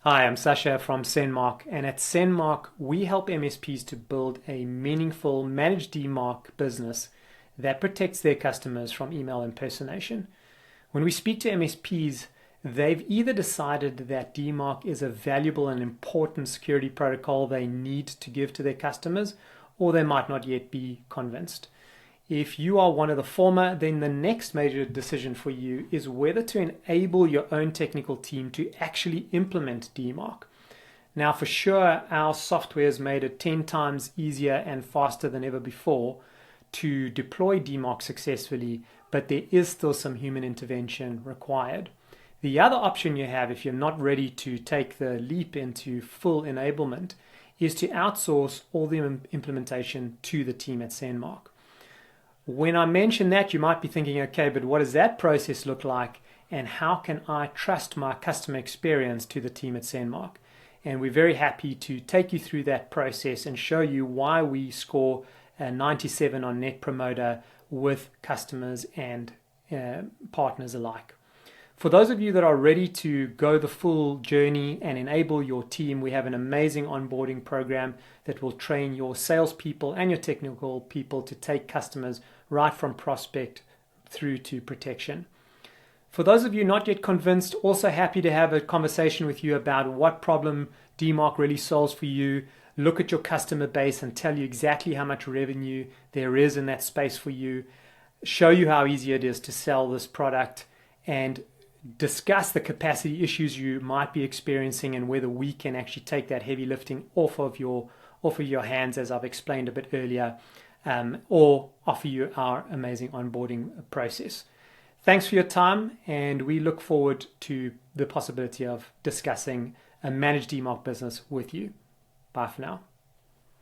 Hi, I'm Sacha from Sendmarc, and at Sendmarc, we help MSPs to build a meaningful managed DMARC business that protects their customers from email impersonation. When we speak to MSPs, they've either decided that DMARC is a valuable and important security protocol they need to give to their customers, or they might not yet be convinced. If you are one of the former, then the next major decision for you is whether to enable your own technical team to actually implement DMARC. Now, for sure, our software has made it 10 times easier and faster than ever before to deploy DMARC successfully, but there is still some human intervention required. The other option you have, if you're not ready to take the leap into full enablement, is to outsource all the implementation to the team at Sendmarc. When I mention that, you might be thinking, okay, but what does that process look like? And how can I trust my customer experience to the team at Sendmarc? And we're very happy to take you through that process and show you why we score a 97 on Net Promoter with customers and partners alike. For those of you that are ready to go the full journey and enable your team, we have an amazing onboarding program that will train your salespeople and your technical people to take customers right from prospect through to protection. For those of you not yet convinced, also happy to have a conversation with you about what problem DMARC really solves for you, look at your customer base and tell you exactly how much revenue there is in that space for you, show you how easy it is to sell this product, and discuss the capacity issues you might be experiencing and whether we can actually take that heavy lifting off of your hands, as I've explained a bit earlier, or offer you our amazing onboarding process. Thanks for your time, and we look forward to the possibility of discussing a managed DMARC business with you. Bye for now.